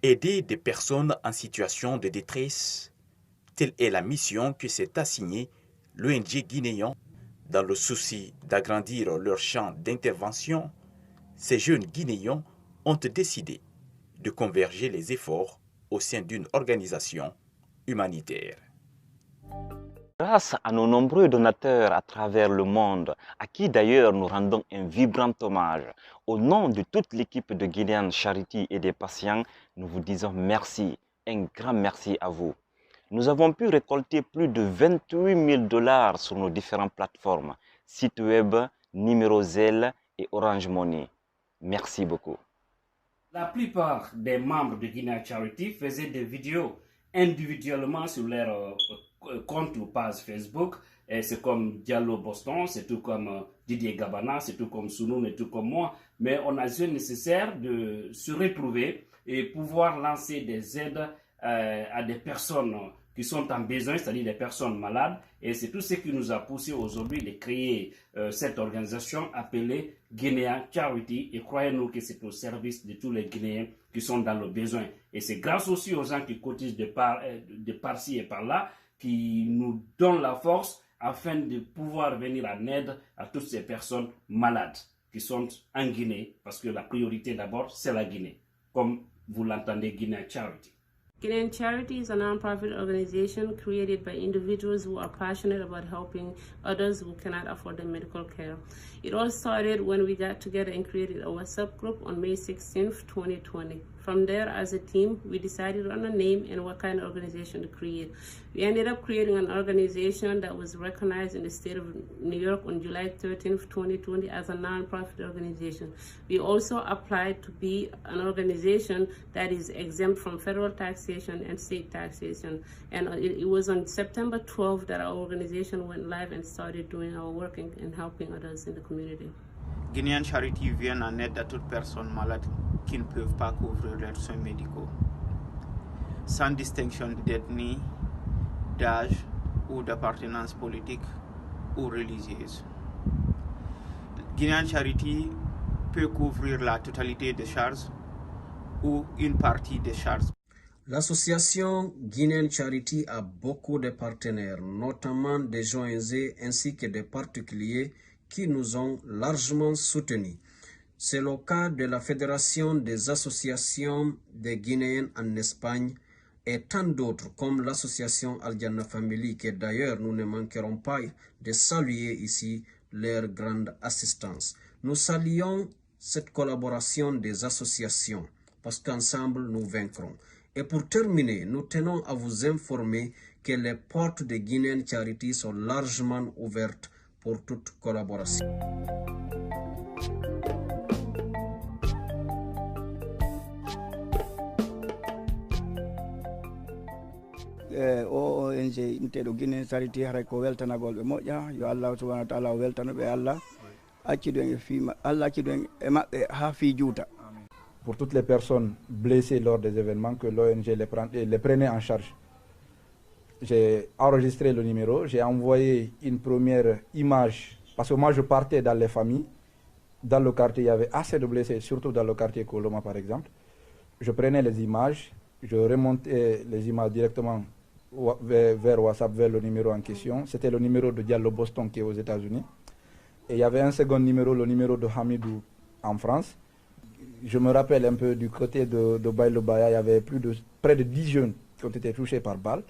Aider des personnes en situation de détresse, telle est la mission que s'est assignée l'ONG guinéen. Dans le souci d'agrandir leur champ d'intervention, ces jeunes Guinéens ont décidé de converger les efforts au sein d'une organisation humanitaire. Grâce à nos nombreux donateurs à travers le monde, à qui d'ailleurs nous rendons un vibrant hommage, au nom de toute l'équipe de Guinéan Charity et des patients, nous vous disons merci, un grand merci à vous. Nous avons pu récolter plus de 28 000 $ sur nos différentes plateformes, sites web, numéro Zelle et Orange Money. Merci beaucoup. La plupart des membres de Guinea Charity faisaient des vidéos individuellement sur leur compte ou page Facebook. C'est comme Diallo Boston, c'est tout comme Didier Gabana, c'est tout comme Sounoun et tout comme moi. Mais on a jugé nécessaire de se retrouver et pouvoir lancer des aides à des personnes qui sont en besoin, c'est-à-dire des personnes malades. Et c'est tout ce qui nous a poussé aujourd'hui de créer cette organisation appelée Guinea Charity. Et croyez-nous que c'est au service de tous les Guinéens qui sont dans le besoin. Et c'est grâce aussi aux gens qui cotisent de par-ci et par-là qui nous donnent la force afin de pouvoir venir en aide à toutes ces personnes malades qui sont en Guinée. Parce que la priorité d'abord, c'est la Guinée, comme vous l'entendez, Guinea Charity. Guinean Charity is a non-profit organization created by individuals who are passionate about helping others who cannot afford the medical care. It all started when we got together and created a WhatsApp group on May 16th, 2020. From there, as a team, we decided on a name and what kind of organization to create. We ended up creating an organization that was recognized in the state of New York on July 13th, 2020 as a non-profit organization. We also applied to be an organization that is exempt from federal taxation and state taxation. And it was on September 12th that our organization went live and started doing our work and helping others in the community. Guinéan Charity vient en aide à toute personne malade qui ne peuvent pas couvrir leurs soins médicaux, sans distinction d'ethnie, d'âge ou d'appartenance politique ou religieuse. Guinéan Charity peut couvrir la totalité des charges ou une partie des charges. L'association Guinéan Charity a beaucoup de partenaires, notamment des ONG ainsi que des particuliers qui nous ont largement soutenus. C'est le cas de la Fédération des associations des Guinéens en Espagne et tant d'autres comme l'association Al-Janna Family, que d'ailleurs nous ne manquerons pas de saluer ici leur grande assistance. Nous saluons cette collaboration des associations parce qu'ensemble nous vaincrons. Et pour terminer, nous tenons à vous informer que les portes de Guinéan Charity sont largement ouvertes pour toute collaboration. ONG inteɗo Guinéan Charity haray ko weltanagol ɓe moƴƴa yo Allah subhanahu wa ta'ala o weltano ɓe Allah accidu en e fiima Allah accidu en e maɓɓe ha fi juuta. Pour toutes les personnes blessées lors des événements, que l'ONG les prenait en charge. J'ai enregistré le numéro, j'ai envoyé une première image, parce que moi je partais dans les familles. Dans le quartier, il y avait assez de blessés, surtout dans le quartier Koloma par exemple. Je prenais les images, je remontais les images directement vers WhatsApp, vers le numéro en question. C'était le numéro de Diallo Boston qui est aux États-Unis. Et il y avait un second numéro, le numéro de Hamidou en France. Je me rappelle un peu du côté de Baïlo-Baya, il y avait près de 10 jeunes qui ont été touchés par balle.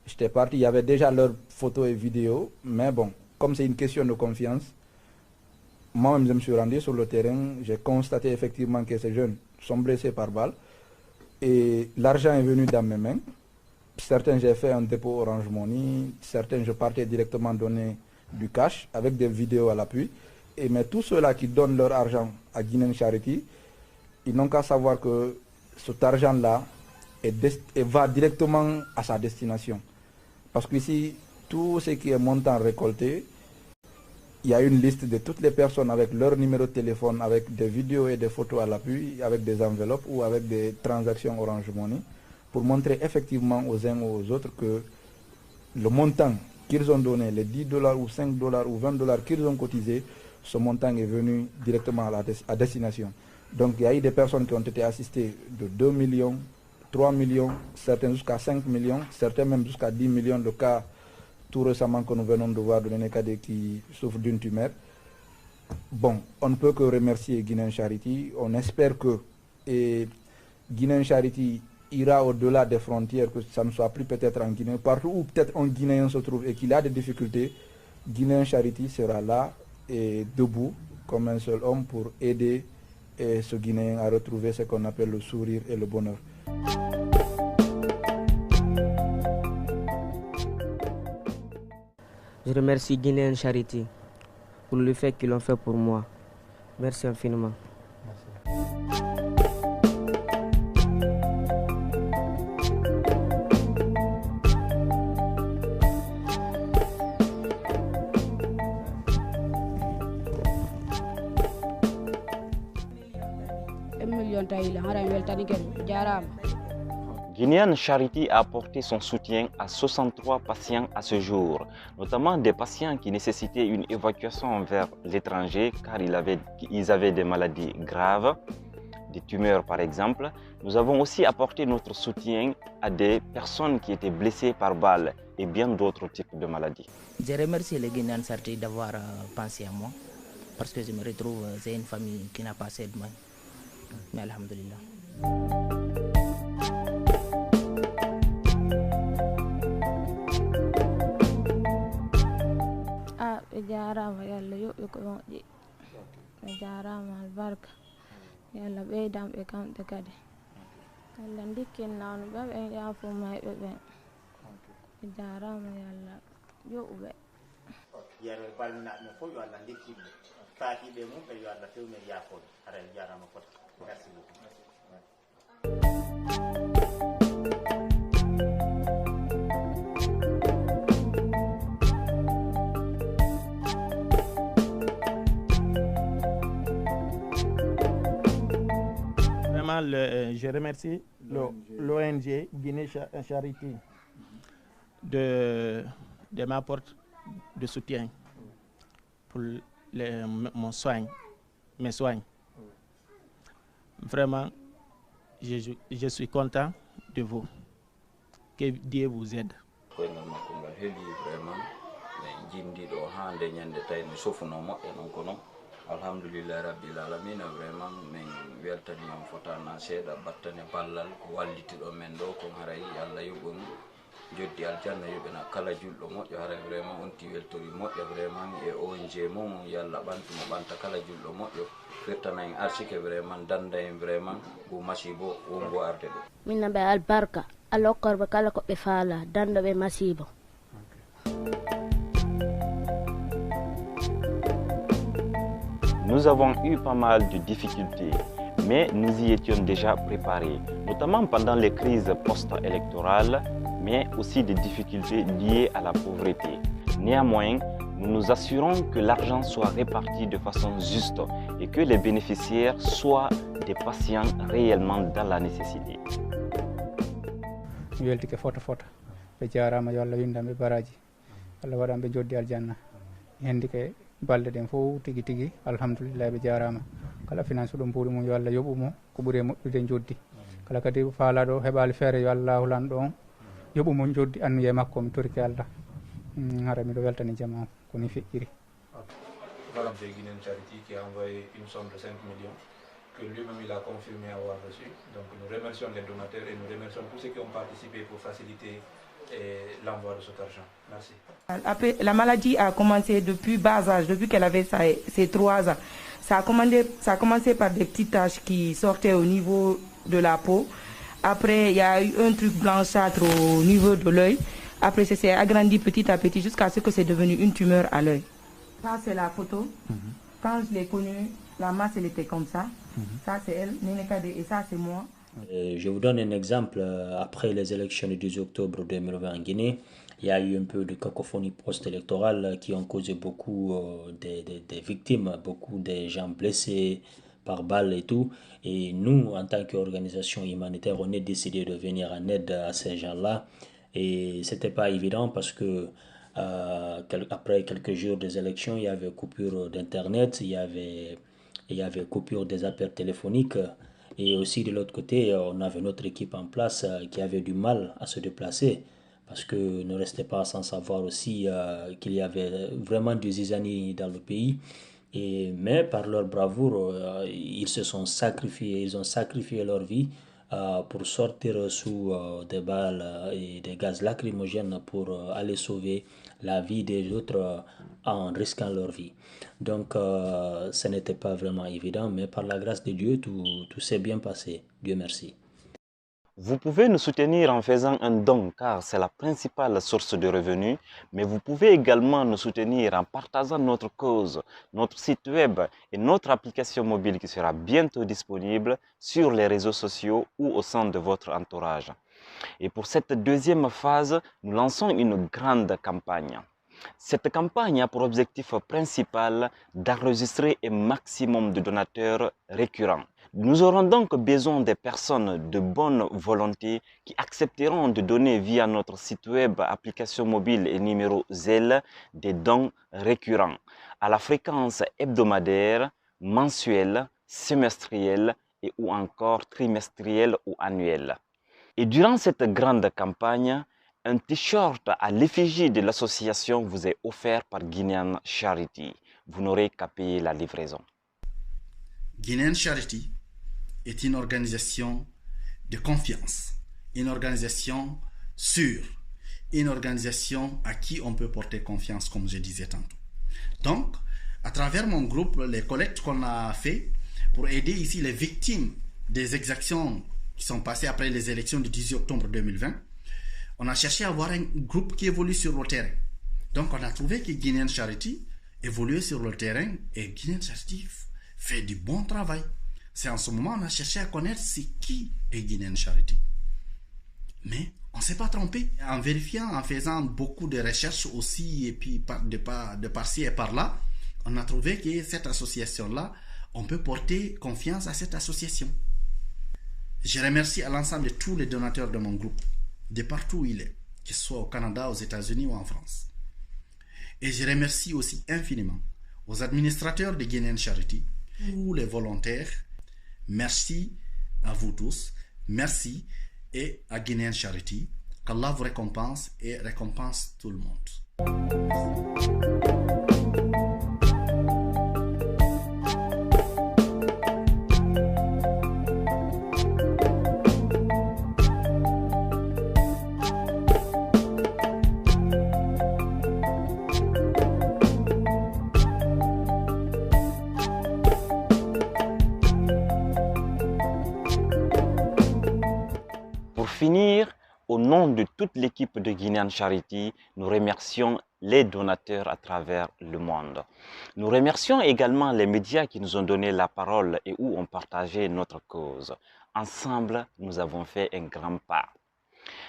J'étais parti, il y avait déjà leurs photos et vidéos, mais bon, comme c'est une question de confiance, moi-même je me suis rendu sur le terrain, j'ai constaté effectivement que ces jeunes sont blessés par balle et l'argent est venu dans mes mains. Certains j'ai fait un dépôt Orange Money, certains je partais directement donner du cash avec des vidéos à l'appui. Mais tous ceux-là qui donnent leur argent à Guinéan Charity, ils n'ont qu'à savoir que cet argent-là va directement à sa destination. Parce qu'ici, tout ce qui est montant récolté, il y a une liste de toutes les personnes avec leur numéro de téléphone, avec des vidéos et des photos à l'appui, avec des enveloppes ou avec des transactions Orange Money, pour montrer effectivement aux uns ou aux autres que le montant qu'ils ont donné, les 10 $ ou 5 $ ou 20 $ qu'ils ont cotisé, ce montant est venu directement à destination. Donc il y a eu des personnes qui ont été assistées de 2 millions, 3 millions, certains jusqu'à 5 millions, certains même jusqu'à 10 millions. Le cas tout récemment que nous venons de voir de Nénékadé qui souffre d'une tumeur. Bon, on ne peut que remercier Guinéen Charity. On espère que Guinéen Charity ira au-delà des frontières, que ça ne soit plus peut-être en Guinée. Partout où peut-être un Guinéen se trouve et qu'il a des difficultés, Guinéen Charity sera là et debout comme un seul homme pour aider ce Guinéen à retrouver ce qu'on appelle le sourire et le bonheur. Je remercie Guinéen Charity pour le fait qu'ils l'ont fait pour moi. Merci infiniment. Guinéen Charity a apporté son soutien à 63 patients à ce jour, notamment des patients qui nécessitaient une évacuation vers l'étranger car ils avaient des maladies graves, des tumeurs par exemple. Nous avons aussi apporté notre soutien à des personnes qui étaient blessées par balles et bien d'autres types de maladies. Je remercie les Guinéens Charity d'avoir pensé à moi parce que je me retrouve, c'est une famille qui n'a pas assez de moyens. Mais alhamdulillah. jarama yalla yoɓɓe ko moƴƴi ɓe jarama albarka yalla ɓeydamɓe kamɓe kadi yalla dikkinnawno ɓe ɓe yaafo mayɓe ɓen ɓe jarama yalla yoɓuɓe yero balminaɓe fof yo Allah dikkiɓe kaakiɓe mum ɓe yo Allah fewner yaafoɓe ara jarama fota merci beaucoup. Je remercie l'ONG Guinée Charity de m'apporter de soutien pour mes soins. Vraiment, je suis content de vous. Que Dieu vous aide. Alhamdulillah rabbil alamin vraiment min weltani on fotana seeɗa battane ballal ko wallitiɗo men ɗo ko haray Allah yoɓum joddi aljanna yoɓena kala julɗo moƴƴo haray vraiment onti weltori moƴƴo vraiment e ONG mum yalla ɓantumo ɓanta kala julɗo moƴƴo firtana en arsike vraiment danda en vraiment ko masibo wongo arde ɗo minna ɓe albarka Allah hokkorɓe kala koɓe faala danda ɓe masibo. Nous avons eu pas mal de difficultés, mais nous y étions déjà préparés, notamment pendant les crises post-électorales, mais aussi des difficultés liées à la pauvreté. Néanmoins, nous nous assurons que l'argent soit réparti de façon juste et que les bénéficiaires soient des patients réellement dans la nécessité. balde den fof tigi tigi alhamdulillah ɓe jarama kala finance ɗum ɓuuri mum yo Allah yoɓumo ko ɓuuri e moƴƴude joddi kala kadi faalaɗo heɓali feere yo Allahu lanɗo on yoɓumo joddi annuye makko mi torki Allah hara miɗo weltani jama ko ni feƴƴiri. L'ONG Guinéen Charity qui a envoyé une somme de 5 millions que lui-même il a confirmé avoir reçu. Donc nous remercions les donateurs et nous remercions tous ceux qui ont participé pour faciliter l'envoi de cet argent. Merci. Après, la maladie a commencé depuis bas âge, depuis qu'elle avait ses 3 ans. Ça a commencé par des petites taches qui sortaient au niveau de la peau. Après, il y a eu un truc blanchâtre au niveau de l'œil. Après, ça s'est agrandi petit à petit jusqu'à ce que c'est devenu une tumeur à l'œil. Ça, c'est la photo. Quand je l'ai connue, la masse, elle était comme ça. Ça, c'est elle, Nénékadé, et ça, c'est moi. Je vous donne un exemple. Après les élections du 10 octobre 2020 en Guinée, il y a eu un peu de cacophonie post-électorale qui ont causé beaucoup des victimes, beaucoup de gens blessés par balles et tout. Et nous, en tant qu'organisation humanitaire, on est décidé de venir en aide à ces gens-là. Et c'était pas évident parce que après quelques jours des élections, il y avait coupure d'internet, il y avait coupure des appels téléphoniques. Et aussi de l'autre côté, on avait notre équipe en place qui avait du mal à se déplacer parce que ne restait pas sans savoir aussi qu'il y avait vraiment des zizanies dans le pays. Mais par leur bravoure, ils se sont sacrifiés, ils ont sacrifié leur vie pour sortir sous des balles et des gaz lacrymogènes pour aller sauver la vie des autres en risquant leur vie. Donc ce n'était pas vraiment évident, mais par la grâce de Dieu, tout s'est bien passé. Dieu merci. Vous pouvez nous soutenir en faisant un don car c'est la principale source de revenus, mais vous pouvez également nous soutenir en partageant notre cause, notre site web et notre application mobile qui sera bientôt disponible sur les réseaux sociaux ou au sein de votre entourage. Et pour cette deuxième phase, nous lançons une grande campagne. Cette campagne a pour objectif principal d'enregistrer un maximum de donateurs récurrents. Nous aurons donc besoin des personnes de bonne volonté qui accepteront de donner via notre site web, application mobile et numéro Zelle des dons récurrents à la fréquence hebdomadaire, mensuelle, semestrielle et ou encore trimestrielle ou annuelle. Et durant cette grande campagne, un t-shirt à l'effigie de l'association vous est offert par Guinean Charity. Vous n'aurez qu'à payer la livraison. Guinean Charity est une organisation de confiance, une organisation sûre, une organisation à qui on peut porter confiance, comme je disais tantôt. Donc, à travers mon groupe, les collectes qu'on a fait pour aider ici les victimes des exactions qui sont passées après les élections du 18 octobre 2020, on a cherché à avoir un groupe qui évolue sur le terrain. Donc, on a trouvé que Guinean Charity évoluait sur le terrain et Guinean Charity fait du bon travail. C'est en ce moment qu'on a cherché à connaître c'est qui est Guinean Charity. Mais on ne s'est pas trompé. En vérifiant, en faisant beaucoup de recherches aussi, et puis de par-ci et par-là, on a trouvé que cette association-là, on peut porter confiance à cette association. Je remercie à l'ensemble de tous les donateurs de mon groupe, de partout où il est, que ce soit au Canada, aux États-Unis ou en France. Et je remercie aussi infiniment aux administrateurs de Guinean Charity, tous les volontaires. Merci à vous tous, merci et à Guinean Charity. Qu'Allah vous récompense et récompense tout le monde. Pour finir, au nom de toute l'équipe de Guinean Charity, nous remercions les donateurs à travers le monde. Nous remercions également les médias qui nous ont donné la parole et où ont partagé notre cause. Ensemble, nous avons fait un grand pas.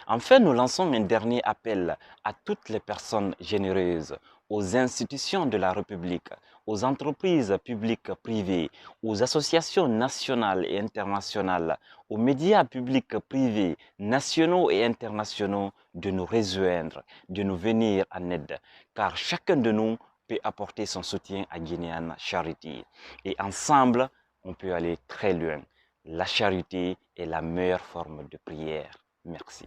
Enfin, nous lançons un dernier appel à toutes les personnes généreuses, aux institutions de la République, aux entreprises publiques privées, aux associations nationales et internationales, aux médias publics privés, nationaux et internationaux de nous rejoindre, de nous venir en aide, car chacun de nous peut apporter son soutien à Guinean Charity. Et ensemble, on peut aller très loin. La charité est la meilleure forme de prière. Merci.